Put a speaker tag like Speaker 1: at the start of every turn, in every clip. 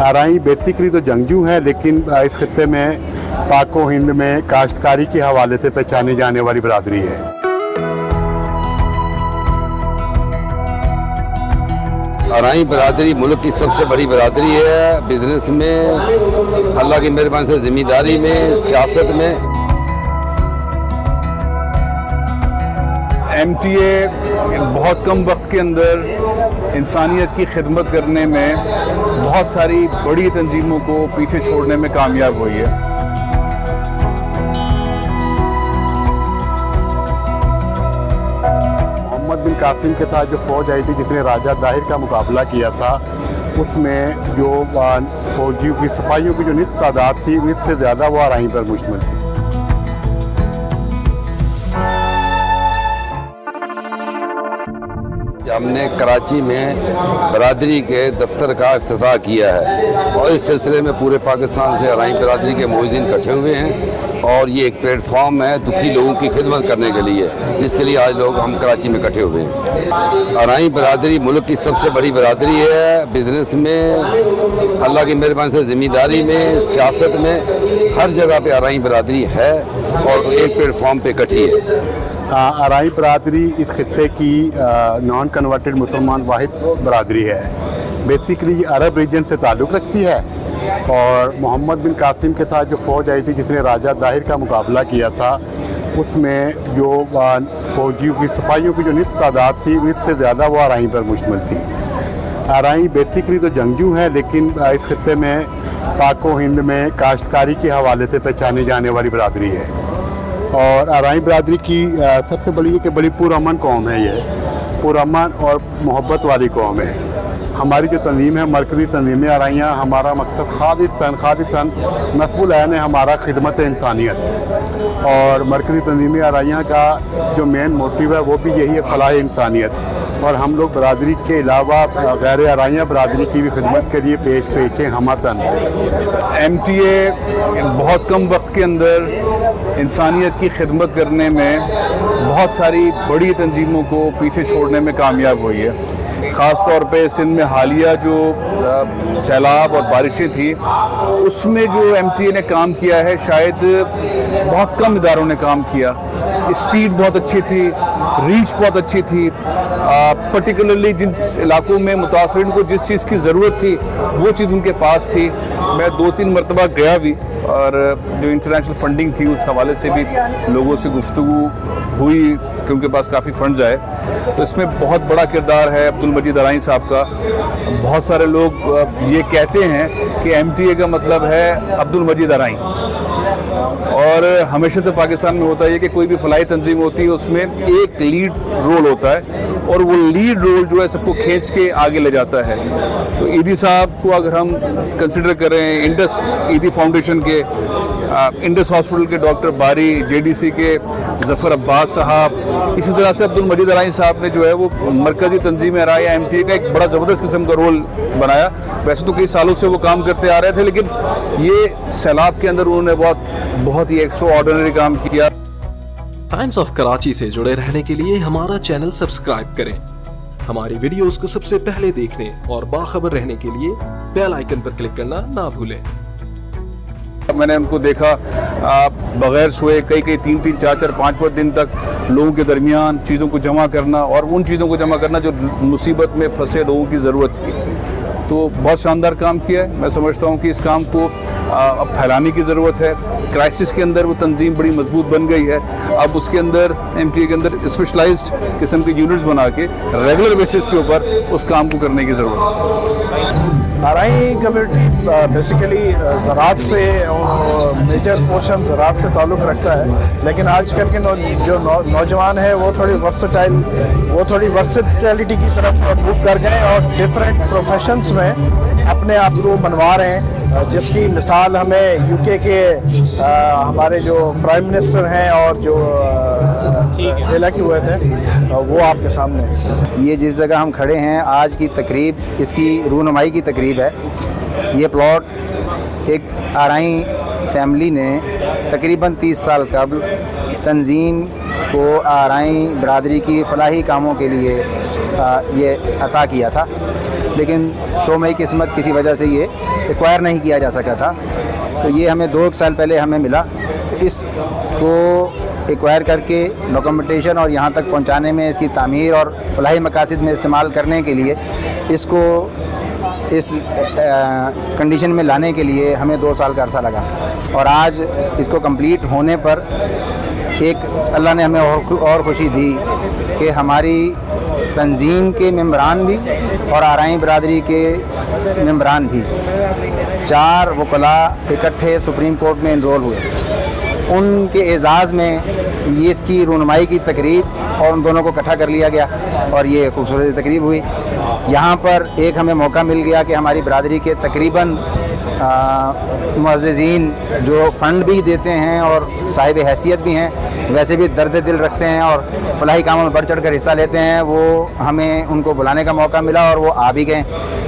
Speaker 1: आरई basically तो जंगजू है, लेकिन इस खित्ते में पाको हिंद में काश्तकारी के हवाले से पहचानी जाने वाली बरादरी है।
Speaker 2: आरई बरादरी मुल्क की सबसे बड़ी बरादरी है। बिजनेस में, अल्लाह की मेहरबानी से ज़िम्मेदारी में, सियासत में।
Speaker 3: MTA बहुत कम वक्त के अंदर इंसानियत की खिदमत करने में बहुत सारी बड़ी तंजीमों को पीछे छोड़ने में कामयाब हुई है।
Speaker 1: मोहम्मद बिन कासिम के साथ जो फ़ौज आई थी जिसने राजा दाहिर का मुकाबला किया था, उसमें जो फौजियों की सिपाहियों की जो निस्फ तादाद थी उससे ज़्यादा वो आरई पर मुश्तमिल थी।
Speaker 2: हमने कराची में बरादरी के दफ्तर का इफ्तिताह किया है और इस सिलसिले में पूरे पाकिस्तान से आरई बरादरी के मुअज़्ज़िन इकट्ठे हुए हैं और ये एक प्लेटफॉर्म है दुखी लोगों की खिदमत करने के लिए, जिसके लिए आज लोग हम कराची में इकट्ठे हुए हैं। आरई बरादरी मुल्क की सबसे बड़ी बरादरी है। बिजनेस में, अल्लाह की मेहरबानी से ज़िम्मेदारी में, सियासत में, हर जगह पे आरई बरादरी है और एक प्लेटफॉर्म पे इकट्ठी है।
Speaker 1: आरई बरादरी इस खित्ते की नॉन कन्वर्टेड मुसलमान वाहिद बरादरी है। बेसिकली ये अरब रीजन से ताल्लुक़ रखती है और मोहम्मद बिन कासिम के साथ जो फ़ौज आई थी जिसने राजा दाहिर का मुकाबला किया था, उसमें जो फौजियों की सिपाहियों की जो निस्फ तादाद थी उससे ज़्यादा वो आरई पर मुश्तमिल थी। आरई बेसिकली तो जंगजू है, लेकिन इस खित्ते में पाको हिंद में काश्तकारी के हवाले से पहचानी जाने वाली बरादरी है। और आरई बरादरी की सबसे बड़ी कि बड़ी पुरअमन कौम है। ये पुरअमन और मोहब्बत वाली कौम है। हमारी जो तंजीम है, मरकज़ी तंजीम आरइयाँ, हमारा मकसद खालिसन नस्बुल ऐन है हमारा खिदमत इंसानियत। और मरकज़ी तंजीम आरइयाँ का जो मेन मोटिव है वो भी यही है, फलाह इंसानियत। और हम लोग बरादरी के अलावा गैर आरइयाँ बरादरी की भी खिदमत के लिए पेश हमतन।
Speaker 3: MTA बहुत कम वक्त के अंदर इंसानियत की खिदमत करने में बहुत सारी बड़ी तंजीमों को पीछे छोड़ने में कामयाब हुई है। ख़ास तौर पे सिंध में हालिया जो सैलाब और बारिशें थी, उसमें जो MTA ने काम किया है शायद बहुत कम इदारों ने काम किया। स्पीड बहुत अच्छी थी, रीच बहुत अच्छी थी। पर्टिकुलरली जिस इलाकों में मुतासरीन को जिस चीज़ की ज़रूरत थी वो चीज़ उनके पास थी। मैं 2-3 मरतबा गया भी और जो इंटरनेशनल फंडिंग थी उस हवाले से भी लोगों से गुफ्तगू हुई कि उनके पास काफ़ी फंड्स आए। तो इसमें बहुत बड़ा किरदार है अब्दुल मजीद आरई साहब का। बहुत सारे लोग ये कहते हैं कि MTA का मतलब है अब्दुल मजीद आरई। और हमेशा से पाकिस्तान में होता है कि कोई भी फलाही तंजीम होती है उसमें एक लीड रोल होता है और वो लीड रोल जो है सबको खींच के आगे ले जाता है। तो ईदी साहब को अगर हम कंसिडर करें, इंडस ईदी फाउंडेशन के, इंडस हॉस्पिटल के डॉक्टर बारी, JDC के ज़फ़र अब्बास साहब, इसी तरह से अब्दुल मजीद आरई साहब ने जो है वो मरकज़ी तंजीम आरइयाँ MTA का एक बड़ा ज़बरदस्त किस्म का रोल बनाया। वैसे तो कई सालों से वो काम करते आ रहे थे, लेकिन ये सैलाब के अंदर उन्होंने बहुत ही एक्स्ट्रा ऑर्डिनरी काम किया।
Speaker 4: टाइम्स ऑफ कराची से जुड़े रहने के लिए हमारा चैनल सब्सक्राइब करें। हमारी वीडियोस को सबसे पहले देखने और बाखबर रहने के लिए बेल आइकन पर क्लिक करना ना भूलें।
Speaker 3: मैंने उनको देखा बगैर सोए कई 3-3, 4-4, 5-5 दिन तक लोगों के दरमियान चीज़ों को जमा करना और उन चीज़ों को जमा करना जो मुसीबत में फंसे लोगों की ज़रूरत थी। तो बहुत शानदार काम किया है। मैं समझता हूँ कि इस काम को अब फैलाने की ज़रूरत है। क्राइसिस के अंदर वो तंजीम बड़ी मजबूत बन गई है। अब उसके अंदर MTA के अंदर स्पेशलाइज्ड किस्म के यूनिट्स बना के रेगुलर बेसिस के ऊपर उस काम को करने की ज़रूरत है।
Speaker 5: आरई कम्युनिटी बेसिकली ज़राअत से और मेजर पोर्शन ज़राअत से ताल्लुक़ रखता है, लेकिन आजकल के नौजवान है वो थोड़ी वर्सेटिलिटी की तरफ मूव कर गए और डिफरेंट प्रोफेशंस में अपने आप को मनवा रहे हैं, जिसकी मिसाल हमें UK के हमारे जो प्राइम मिनिस्टर हैं और जो इलेक्ट हुए थे वो आपके सामने।
Speaker 6: ये जिस जगह हम खड़े हैं आज की तकरीब, इसकी रूनुमाई की तकरीब है। ये प्लॉट एक आरई फैमिली ने तकरीबन 30 साल कबल तंजीम को आरई बरादरी की फलाही कामों के लिए ये अता किया था। लेकिन शो मई किस्मत किसी वजह से ये एक्वायर नहीं किया जा सका था। तो ये हमें 2 साल पहले हमें मिला। इसको एक्वायर करके डॉक्यूमेंटेशन और यहाँ तक पहुँचाने में, इसकी तामीर और फलाही मकासद में इस्तेमाल करने के लिए, इसको इस कंडीशन में लाने के लिए हमें 2 साल का अरसा लगा। और आज इसको कंप्लीट होने पर एक अल्लाह ने हमें और खुशी दी कि हमारी तंजीम के मेंबरान भी और आरआई बरादरी के मेंबरान भी 4 वकला इकट्ठे सुप्रीम कोर्ट में इनरोल हुए। उनके एजाज़ में ये इसकी रूनुमाई की तकरीब और उन दोनों को इकट्ठा कर लिया गया और ये खूबसूरत तकरीब हुई। यहाँ पर एक हमें मौका मिल गया कि हमारी बरादरी के तकरीबन मुअज़्ज़िज़ीन जो फ़ंड भी देते हैं और साहिब हैसियत भी हैं, वैसे भी दर्द दिल रखते हैं और फलाही कामों में बढ़ चढ़ कर हिस्सा लेते हैं, वो हमें उनको बुलाने का मौका मिला और वो आ भी गए।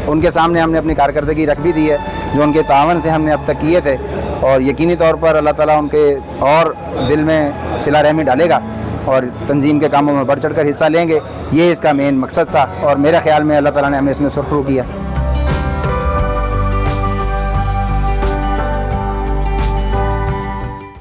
Speaker 6: उनके सामने हमने अपनी कारकर्दगी रख भी दी है जो उनके तावन से हमने अब तक किए थे, और यकीनी तौर पर अल्लाह ताला उनके और दिल में सिला रहमी डालेगा और तंजीम के कामों में बढ़ चढ़ कर हिस्सा लेंगे। ये इसका मेन मकसद था और मेरे ख्याल में अल्लाह ताला ने हमें इसमें सुरखरू किया।